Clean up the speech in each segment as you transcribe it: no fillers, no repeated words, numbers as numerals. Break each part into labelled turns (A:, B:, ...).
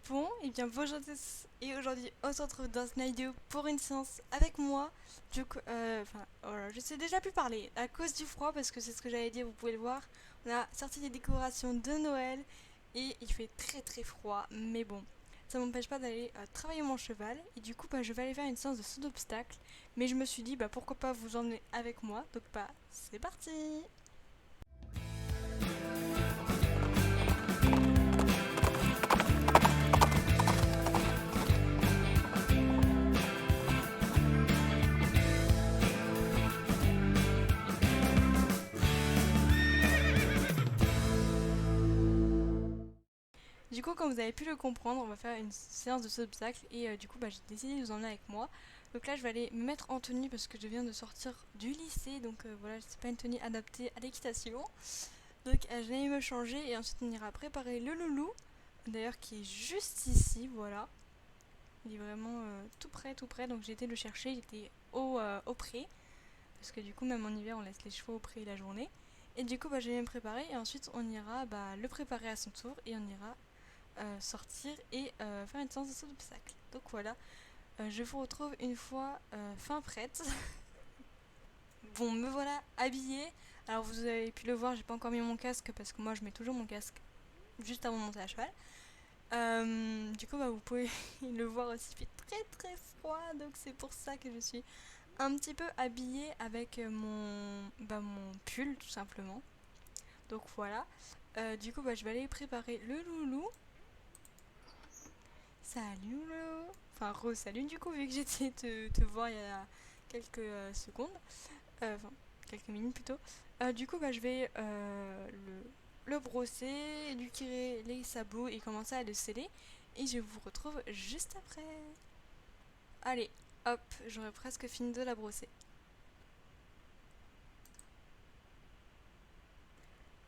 A: Bon, et bien bonjour à tous, et aujourd'hui on se retrouve dans une vidéo pour une séance avec moi. Du coup, voilà, je sais déjà plus parler à cause du froid parce que c'est ce que j'avais dit, vous pouvez le voir. On a sorti des décorations de Noël et il fait très très froid, mais bon, ça m'empêche pas d'aller travailler mon cheval. Et du coup, je vais aller faire une séance de saut d'obstacle, mais je me suis dit, pourquoi pas vous emmener avec moi, donc c'est parti! Du coup, comme vous avez pu le comprendre, on va faire une séance de saut d'obstacle et du coup, j'ai décidé de vous emmener avec moi. Donc là, je vais aller me mettre en tenue parce que je viens de sortir du lycée, donc voilà, c'est pas une tenue adaptée à l'équitation. Donc je vais aller me changer et ensuite on ira préparer le loulou, d'ailleurs qui est juste ici, voilà. Il est vraiment tout près, donc j'ai été le chercher, il était au pré, parce que du coup, même en hiver, on laisse les chevaux au pré la journée. Et du coup, je vais me préparer et ensuite on ira le préparer à son tour et on ira sortir et faire une séance de saut d'obstacle. Donc voilà, je vous retrouve une fois fin prête. Bon, me voilà habillée. Alors vous avez pu le voir, j'ai pas encore mis mon casque parce que moi je mets toujours mon casque juste avant de monter à cheval. Du coup, vous pouvez le voir aussi, il fait très très froid, donc c'est pour ça que je suis un petit peu habillée avec mon pull tout simplement. Donc voilà. Du coup, je vais aller préparer le loulou. Salut Lolo. Enfin, re-salut du coup, vu que j'étais te voir il y a quelques secondes. Enfin, quelques minutes plutôt. Du coup, je vais le brosser, lui tirer les sabots et commencer à le sceller. Et je vous retrouve juste après. Allez, hop, j'aurais presque fini de la brosser.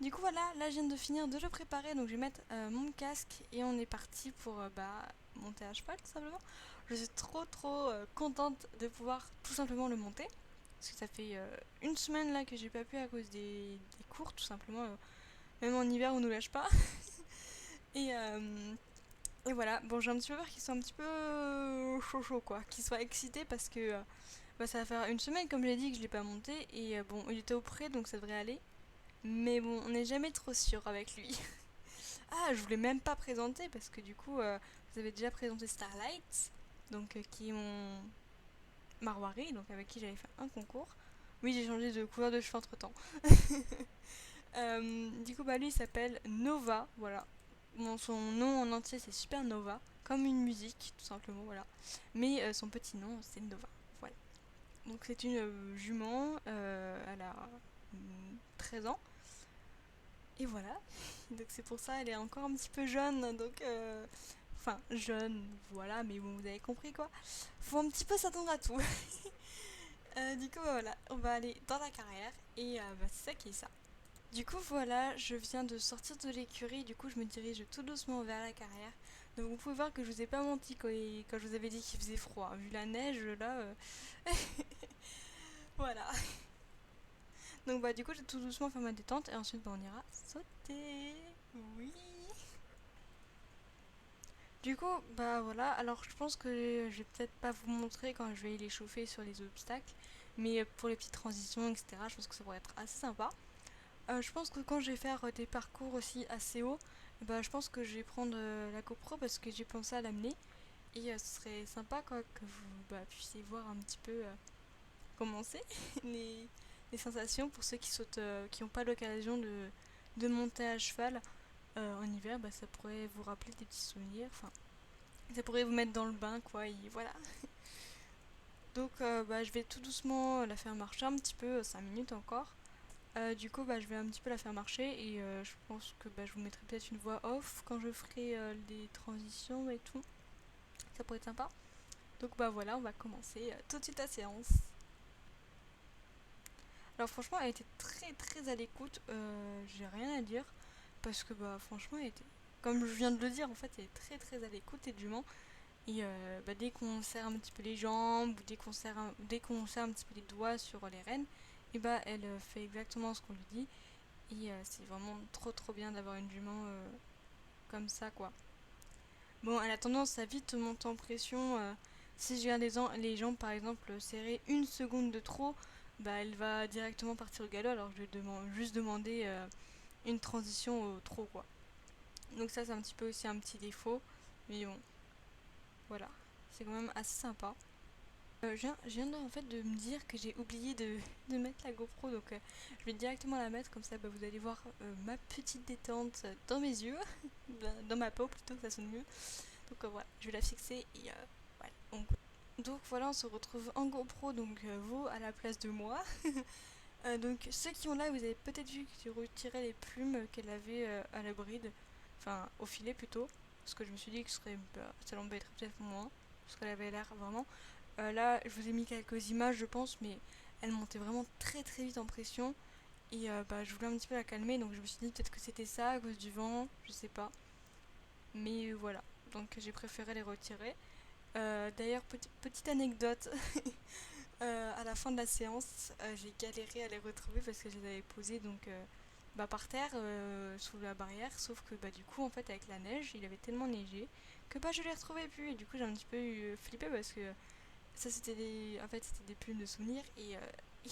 A: Du coup voilà, là je viens de finir de le préparer, donc je vais mettre mon casque et on est parti pour monter à cheval tout simplement. Je suis trop contente de pouvoir tout simplement le monter, parce que ça fait une semaine là que j'ai pas pu à cause des cours tout simplement, même en hiver on nous lâche pas. et, euh, et voilà, bon j'ai un petit peu peur qu'ils soient un petit peu chaud quoi, qu'ils soient excités parce que ça va faire une semaine comme j'ai dit que je l'ai pas monté et bon il était au pré donc ça devrait aller. Mais bon, on n'est jamais trop sûr avec lui. Ah, je voulais même pas présenter parce que du coup, vous avez déjà présenté Starlight, donc qui est mon Marwari, donc avec qui j'avais fait un concours. Oui, j'ai changé de couleur de cheveux entre temps. Du coup, lui il s'appelle Nova, voilà. Bon, son nom en entier c'est Supernova, comme une musique tout simplement, voilà. Mais son petit nom c'est Nova, voilà. Donc c'est une jument, elle a 13 ans. Et voilà, donc c'est pour ça elle est encore un petit peu jeune, donc enfin jeune, voilà, mais bon vous avez compris quoi. Faut un petit peu s'attendre à tout. Du coup voilà, on va aller dans la carrière et c'est ça qui est ça. Du coup voilà, je viens de sortir de l'écurie, du coup je me dirige tout doucement vers la carrière. Donc vous pouvez voir que je vous ai pas menti quand je vous avais dit qu'il faisait froid. Vu la neige là, voilà. Donc du coup j'ai tout doucement fait ma détente et ensuite on ira sauter. Oui. Du coup, voilà, alors je pense que je vais peut-être pas vous montrer quand je vais les chauffer sur les obstacles, mais pour les petites transitions, etc., je pense que ça pourrait être assez sympa. Je pense que quand je vais faire des parcours aussi assez hauts, je pense que je vais prendre la GoPro parce que j'ai pensé à l'amener et ce serait sympa quoi, que vous puissiez voir un petit peu comment c'est, les, les sensations pour ceux qui sautent, qui n'ont pas l'occasion de monter à cheval en hiver, ça pourrait vous rappeler des petits souvenirs. Enfin, ça pourrait vous mettre dans le bain, quoi, et voilà. Donc, je vais tout doucement la faire marcher un petit peu, 5 minutes encore. Du coup, je vais un petit peu la faire marcher et je pense que je vous mettrai peut-être une voix off quand je ferai les transitions et tout. Ça pourrait être sympa. Donc, voilà, on va commencer tout de suite la séance. Alors, franchement, elle était très à l'écoute. J'ai rien à dire parce que, franchement, elle était, comme je viens de le dire, en fait, elle est très à l'écoute et du Mans. Et dès qu'on serre un petit peu les jambes ou dès qu'on serre un petit peu les doigts sur les rênes, et elle fait exactement ce qu'on lui dit. Et c'est vraiment trop bien d'avoir une jument comme ça quoi. Bon, elle a tendance à vite monter en pression. Si je regarde les jambes par exemple serrer une seconde de trop, bah elle va directement partir au galop alors que je vais juste demander une transition au trop quoi. Donc ça c'est un petit peu aussi un petit défaut. Mais bon, voilà. C'est quand même assez sympa. Je viens en fait de me dire que j'ai oublié de mettre la GoPro, donc je vais directement la mettre, comme ça bah, vous allez voir ma petite détente dans mes yeux, dans ma peau plutôt, ça sonne mieux. Donc voilà, je vais la fixer et voilà. Donc voilà, on se retrouve en GoPro, donc vous à la place de moi. Donc ceux qui ont là, vous avez peut-être vu que j'ai retiré les plumes qu'elle avait à la bride, enfin au filet plutôt, parce que je me suis dit que ça l'embêterait peut-être moins, parce qu'elle avait l'air vraiment. Là, je vous ai mis quelques images, je pense, mais elle montait vraiment très très vite en pression. Et bah, je voulais un petit peu la calmer, donc je me suis dit peut-être que c'était ça à cause du vent, je sais pas. Mais voilà, donc j'ai préféré les retirer. D'ailleurs, petite anecdote, à la fin de la séance, j'ai galéré à les retrouver parce que je les avais posées donc, bah, par terre sous la barrière, sauf que bah, du coup, en fait, avec la neige, il avait tellement neigé que bah, je les retrouvais plus. Et du coup, j'ai un petit peu flippé parce que ça c'était en fait c'était des plumes de souvenirs et,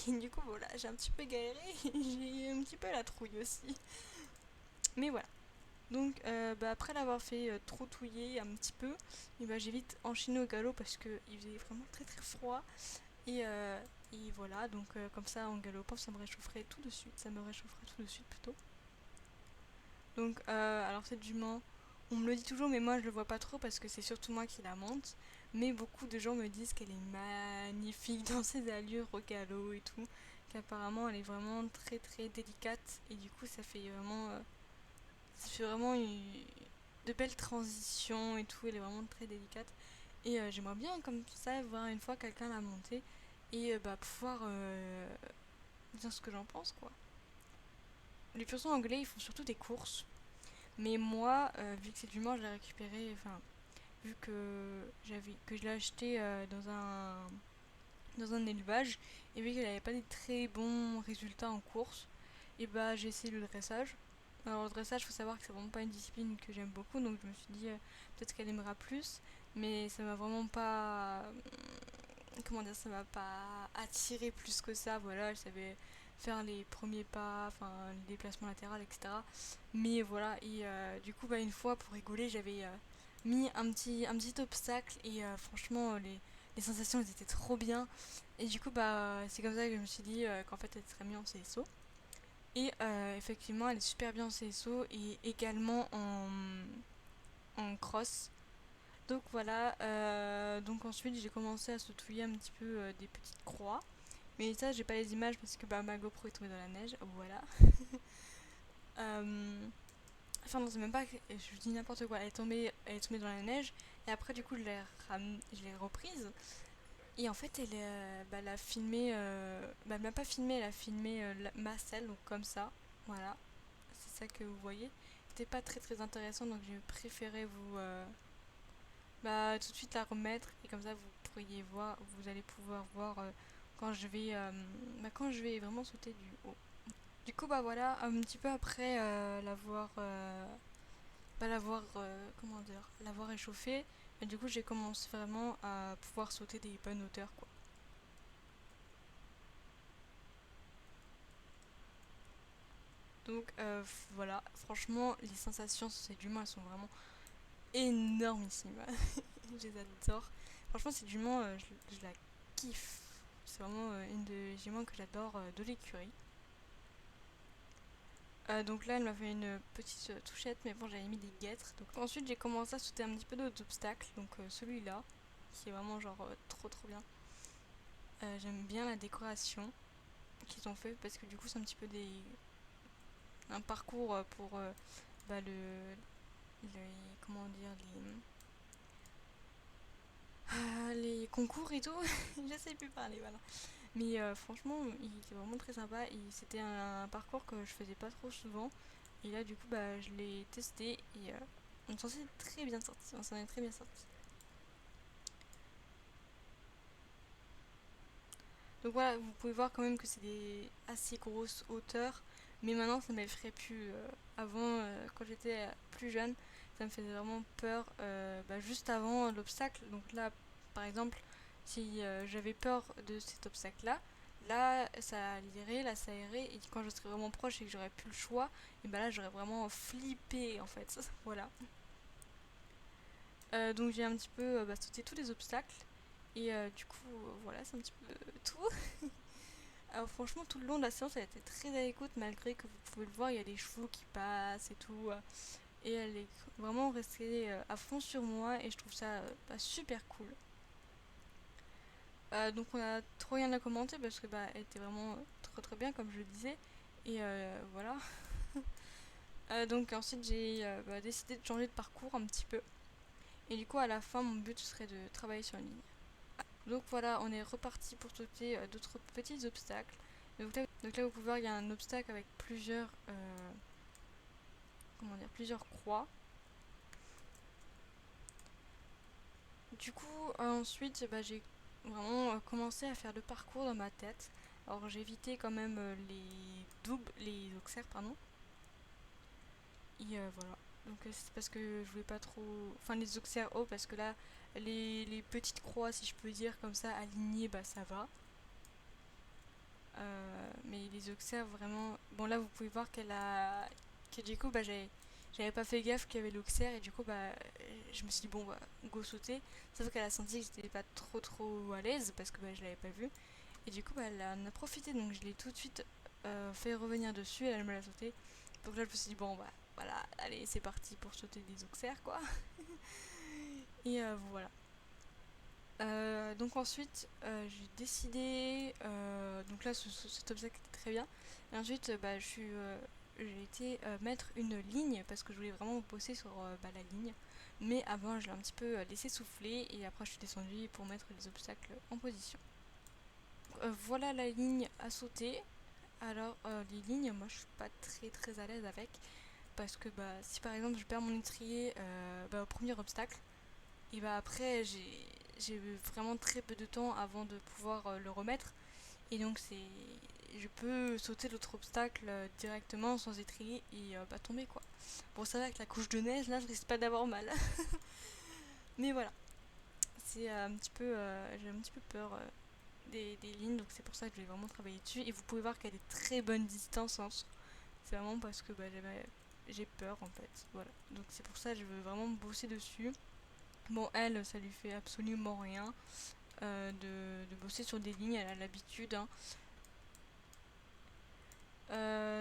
A: et du coup voilà j'ai un petit peu galéré j'ai un petit peu la trouille aussi mais voilà donc bah, après l'avoir fait trop touiller un petit peu et bah, j'ai vite enchaîné au galop parce que il faisait vraiment très très froid et, et voilà donc comme ça en galopant ça me réchaufferait tout de suite ça me réchaufferait tout de suite plutôt donc alors cette jument on me le dit toujours mais moi je le vois pas trop parce que c'est surtout moi qui la monte. Mais beaucoup de gens me disent qu'elle est magnifique dans ses allures au galop et tout. Qu'apparemment elle est vraiment très très délicate et du coup ça fait vraiment de belles transitions et tout. Elle est vraiment très délicate. Et j'aimerais bien comme ça voir une fois quelqu'un la monter et bah, pouvoir dire ce que j'en pense quoi. Les pur anglais ils font surtout des courses. Mais moi, vu que c'est du mort, je l'ai récupéré, enfin, vu que je l'ai acheté dans un élevage et vu qu'elle n'avait pas des très bons résultats en course, et bah j'ai essayé le dressage. Alors le dressage, faut savoir que c'est vraiment pas une discipline que j'aime beaucoup, donc je me suis dit peut-être qu'elle aimera plus, mais ça m'a vraiment pas, comment dire, ça m'a pas attiré plus que ça. Voilà, je savais faire les premiers pas, enfin les déplacements latéraux, etc. Mais voilà, et du coup, bah, une fois pour rigoler, j'avais mis un petit obstacle et franchement, les sensations elles étaient trop bien. Et du coup, bah, c'est comme ça que je me suis dit qu'en fait, elle serait mieux en CSO. Et effectivement, elle est super bien en CSO et également en cross. Donc voilà, donc ensuite j'ai commencé à sautouiller un petit peu des petites croix. Mais ça, j'ai pas les images parce que bah, ma GoPro est tombée dans la neige. Voilà. Euh, Enfin, non, c'est même pas que. Je dis n'importe quoi. Elle est tombée dans la neige. Et après, du coup, je l'ai reprise. Et en fait, bah, elle a filmé. Bah, elle m'a pas filmé, elle a filmé ma selle, donc comme ça. Voilà. C'est ça que vous voyez. C'était pas très très intéressant, donc j'ai préféré bah, tout de suite la remettre. Et comme ça, vous allez pouvoir voir quand je vais vraiment sauter du haut. Du coup, bah voilà, un petit peu après comment dire, l'avoir échauffé, et du coup, j'ai commencé vraiment à pouvoir sauter des bonnes hauteurs, quoi. Donc voilà, franchement, les sensations sur ces juments, elles sont vraiment énormissimes. Je les adore. Franchement, ces juments, je la kiffe. C'est vraiment une des juments que j'adore de l'écurie. Donc là, elle m'a fait une petite touchette, mais bon, j'avais mis des guêtres. Donc ensuite, j'ai commencé à sauter un petit peu d'autres obstacles. Donc celui-là, qui est vraiment genre trop trop bien. J'aime bien la décoration qu'ils ont fait parce que du coup, c'est un petit peu un parcours pour bah, comment dire, les concours et tout. Je sais plus parler, voilà. Mais franchement, il était vraiment très sympa et c'était un parcours que je faisais pas trop souvent. Et là, du coup, bah, je l'ai testé et on s'en est très bien sorti. On s'en est très bien sorti. Donc voilà, vous pouvez voir quand même que c'est des assez grosses hauteurs. Mais maintenant, ça m'effraie plus. Avant, quand j'étais plus jeune, ça me faisait vraiment peur juste avant l'obstacle. Donc là, par exemple, si j'avais peur de cet obstacle-là, là ça irait, là ça irait, et quand je serais vraiment proche et que j'aurais plus le choix, et ben là j'aurais vraiment flippé en fait. Voilà. Donc j'ai un petit peu sauté tous les obstacles, et du coup, voilà, c'est un petit peu tout. Alors franchement, tout le long de la séance, elle était très à l'écoute, malgré que vous pouvez le voir, il y a des chevaux qui passent et tout. Et elle est vraiment restée à fond sur moi, et je trouve ça super cool. Donc on a trop rien à commenter parce que elle était vraiment très très bien comme je le disais. Et voilà. Donc ensuite j'ai décidé de changer de parcours un petit peu. Et du coup à la fin mon but serait de travailler sur une ligne. Donc voilà, on est reparti pour sauter d'autres petits obstacles. Donc là vous pouvez voir, il y a un obstacle avec plusieurs croix. Du coup ensuite j'ai vraiment commencé à faire le parcours dans ma tête. Alors j'ai évité quand même les auxerres, pardon. Et voilà. Donc c'est parce que je voulais pas trop. Enfin, les auxerres hauts, parce que là, les petites croix, si je peux dire comme ça, alignées, ça va. Mais les auxerres, vraiment. Bon, là, vous pouvez voir que du coup, j'avais pas fait gaffe qu'il y avait l'auxerre, et du coup, je me suis dit, bon, go sauter. Sauf qu'elle a senti que j'étais pas trop à l'aise parce que je l'avais pas vu. Et du coup, elle en a profité, donc je l'ai tout de suite fait revenir dessus, et elle me l'a sauté. Donc là, je me suis dit, bon, voilà, allez, c'est parti pour sauter des auxerres, quoi. Et voilà. Donc ensuite, j'ai décidé. Donc là, cet obstacle était très bien. Et ensuite, j'ai été mettre une ligne parce que je voulais vraiment bosser sur la ligne. Mais avant, je l'ai un petit peu laissé souffler, et après, je suis descendue pour mettre les obstacles en position. Voilà la ligne à sauter. Alors, les lignes, moi, je suis pas très à l'aise avec. Parce que si par exemple je perds mon étrier au premier obstacle, et après j'ai vraiment très peu de temps avant de pouvoir le remettre, et donc je peux sauter l'autre obstacle directement sans étrier, et tomber quoi. Bon, ça va, avec la couche de neige là je risque pas d'avoir mal. Mais voilà, c'est j'ai un petit peu peur des lignes, donc c'est pour ça que je vais vraiment travailler dessus. Et vous pouvez voir qu'elle est très bonne distance, hein. C'est vraiment parce que j'ai peur en fait. Voilà. Donc c'est pour ça que je veux vraiment bosser dessus. Bon, elle, ça lui fait absolument rien de bosser sur des lignes, elle a l'habitude, hein.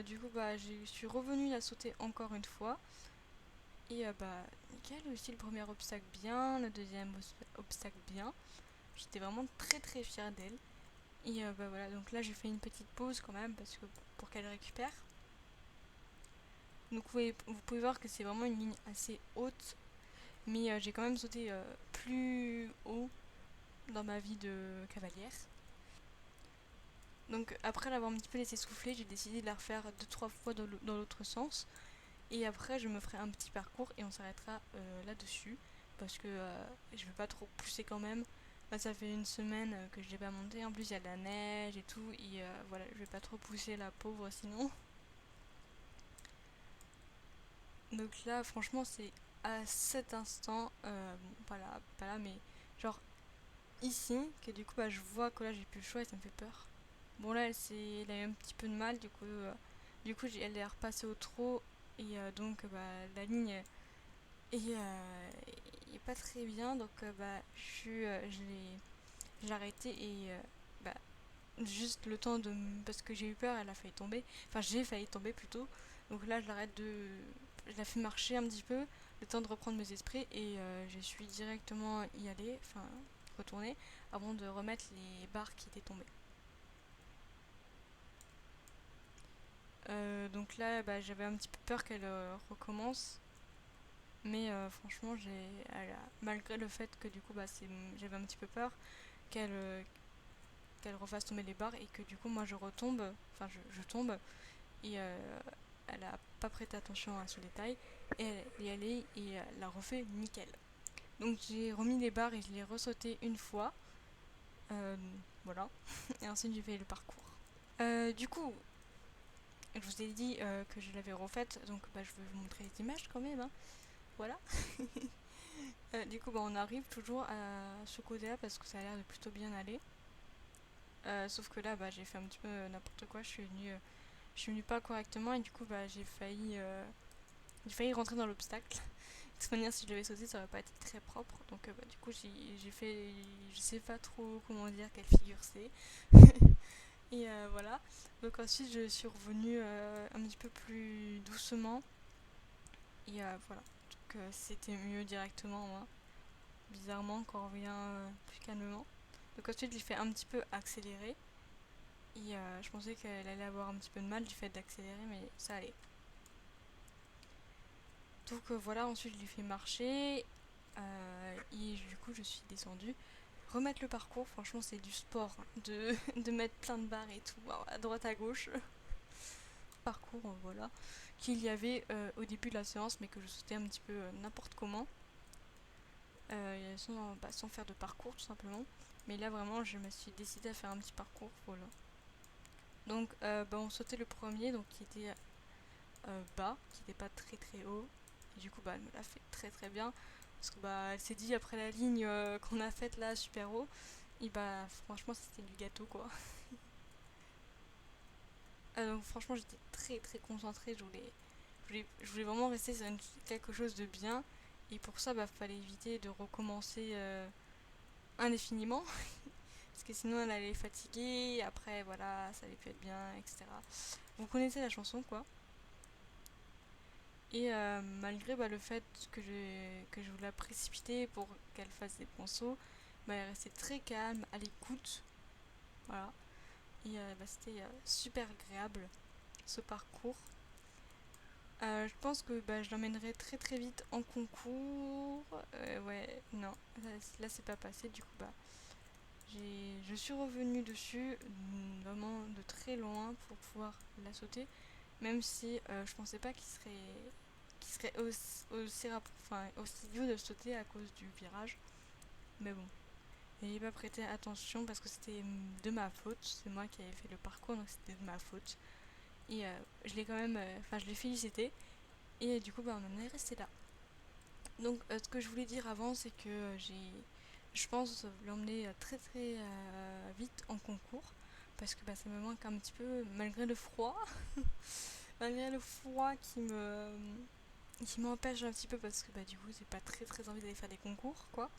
A: Du coup, je suis revenue la sauter encore une fois. Et nickel, aussi le premier obstacle bien, le deuxième obstacle bien. J'étais vraiment très fière d'elle. Et voilà, donc là j'ai fait une petite pause quand même parce que pour qu'elle récupère. Donc vous pouvez voir que c'est vraiment une ligne assez haute, mais j'ai quand même sauté plus haut dans ma vie de cavalière. Donc après l'avoir un petit peu laissé souffler, j'ai décidé de la refaire 2-3 fois dans l'autre sens. Et après je me ferai un petit parcours et on s'arrêtera là-dessus. Parce que je veux pas trop pousser quand même. Ça fait une semaine que je l'ai pas monté. En plus il y a de la neige et tout. Et voilà, je vais pas trop pousser la pauvre sinon. Donc là franchement c'est à cet instant, pas là mais genre ici, que du coup je vois que là j'ai plus le choix et ça me fait peur. Bon là elle a eu un petit peu de mal, du coup elle est repassée au trot, et donc la ligne est pas très bien, donc j'ai arrêté, et juste le temps parce que j'ai eu peur, elle a failli tomber, enfin j'ai failli tomber plutôt, donc là je la fais marcher un petit peu, le temps de reprendre mes esprits, et je suis directement y aller, enfin retourner, avant de remettre les barres qui étaient tombées. Donc là, j'avais un petit peu peur qu'elle recommence. Mais franchement, malgré le fait que du coup, j'avais un petit peu peur qu'elle refasse tomber les barres, et que du coup, moi, je retombe. Enfin, je tombe. Et elle a pas prêté attention à ce détail. Et elle y allait, et elle l'a refait nickel. Donc j'ai remis les barres et je l'ai ressauté une fois. Voilà. Et ensuite, j'ai fait le parcours. Du coup, je vous ai dit que je l'avais refaite, donc je vais vous montrer les images quand même, hein. voilà. Du coup, bah, on arrive toujours à ce côté-là parce que ça a l'air de plutôt bien aller. Sauf que là, bah, j'ai fait un petit peu n'importe quoi. Je suis venue pas correctement et du coup, bah, j'ai failli rentrer dans l'obstacle. De toute manière, si je l'avais sauté, ça aurait pas été très propre. Donc, bah, du coup, j'ai fait, je sais pas trop comment dire quelle figure c'est. Et voilà. Donc ensuite, je suis revenue un petit peu plus doucement. Et voilà. Donc c'était mieux directement, hein. Bizarrement, quand on revient plus calmement. Donc ensuite, j'ai fait un petit peu accélérer. Et je pensais qu'elle allait avoir un petit peu de mal du fait d'accélérer, mais ça allait. Donc voilà, ensuite je l'ai fait marcher. Et du coup, je suis descendue. Remettre le parcours, franchement, c'est du sport, hein, de mettre plein de barres et tout, à droite à gauche. Parcours, voilà, qu'il y avait au début de la séance, mais que je sautais un petit peu n'importe comment, sans faire de parcours tout simplement. Mais là vraiment, je me suis décidée à faire un petit parcours, voilà. Donc, bah, on sautait le premier, donc qui était bas, qui n'était pas très très haut. Et du coup, bah, elle me l'a fait très très bien. Parce que bah, elle s'est dit après la ligne qu'on a faite là super haut, et bah franchement c'était du gâteau quoi. Donc franchement j'étais très très concentrée, je voulais vraiment rester sur quelque chose de bien. Et pour ça, bah, fallait éviter de recommencer indéfiniment. Parce que sinon, elle allait fatiguer. Après, voilà, ça allait plus être bien, etc. Vous connaissez la chanson, quoi. Et malgré bah, le fait que je voulais la précipiter pour qu'elle fasse des ponceaux, bah, elle restait très calme, à l'écoute. Voilà. Et bah, c'était super agréable, ce parcours. Je pense que bah, je l'emmènerai très très vite en concours. Ouais, non, là c'est pas passé. Du coup, bah, je suis revenue dessus vraiment de très loin pour pouvoir la sauter. Même si je pensais pas qu'il serait aussi dur de sauter à cause du virage. Mais bon, et j'ai pas prêté attention parce que c'était de ma faute. C'est moi qui avais fait le parcours, donc c'était de ma faute. Et je l'ai quand même, enfin, je l'ai félicité. Et du coup, bah, on en est resté là. Donc, ce que je voulais dire avant, c'est que je pense l'emmener très très vite en concours. Parce que bah, ça me manque un petit peu, malgré le froid. Malgré le froid qui m'empêche un petit peu parce que bah, du coup, j'ai pas très très envie d'aller faire des concours, quoi.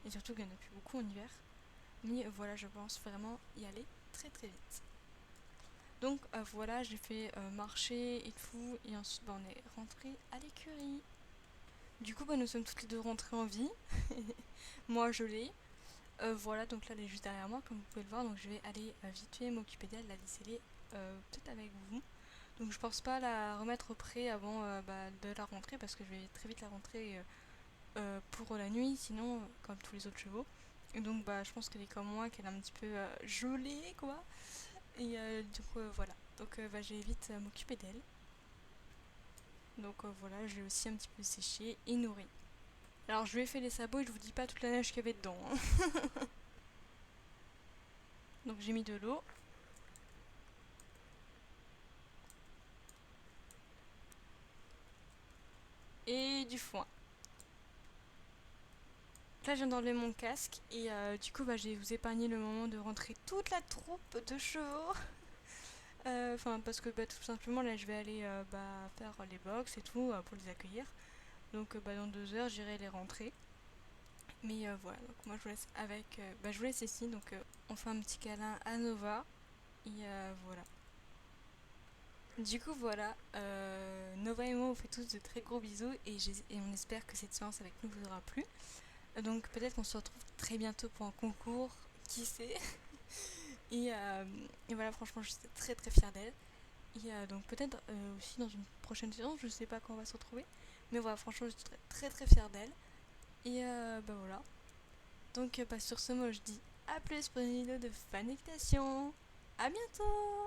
A: Et surtout qu'il y en a plus beaucoup en hiver. Mais voilà, je pense vraiment y aller très très vite. Donc voilà, j'ai fait marcher et tout. Et ensuite, bah, on est rentré à l'écurie. Du coup, bah, nous sommes toutes les deux rentrées en vie. Moi, je l'ai. Voilà, donc là, elle est juste derrière moi, comme vous pouvez le voir. Donc, je vais aller vite fait m'occuper d'elle, la déceler peut-être avec vous. Donc, je pense pas la remettre au pré avant bah, de la rentrée parce que je vais très vite la rentrer pour la nuit, sinon, comme tous les autres chevaux. Et donc, bah, je pense qu'elle est comme moi, qu'elle est un petit peu gelée, quoi. Et du coup, voilà. Donc, bah, je vais vite m'occuper d'elle. Donc, voilà, je l'ai aussi un petit peu séché et nourri. Alors je lui ai fait les sabots et je vous dis pas toute la neige qu'il y avait dedans, hein. Donc j'ai mis de l'eau. Et du foin. Là je viens d'enlever mon casque et du coup bah, je vais vous épargner le moment de rentrer toute la troupe de chevaux. Enfin parce que bah, tout simplement là je vais aller bah, faire les box et tout pour les accueillir. Donc bah, dans 2 heures j'irai les rentrer. Mais voilà, donc moi je vous laisse avec... bah, je vous laisse ici, donc on fait un petit câlin à Nova. Et voilà. Du coup, voilà, Nova et moi, on fait tous de très gros bisous et on espère que cette séance avec nous vous aura plu. Donc peut-être qu'on se retrouve très bientôt pour un concours, qui sait. et, euh, et voilà, franchement, je suis très très fière d'elle. Et donc peut-être aussi dans une prochaine séance, je sais pas quand on va se retrouver. Mais voilà, franchement, je suis très très fière d'elle. Et bah voilà. Donc bah, sur ce mot, je dis à plus pour une vidéo de fan équitation. À bientôt!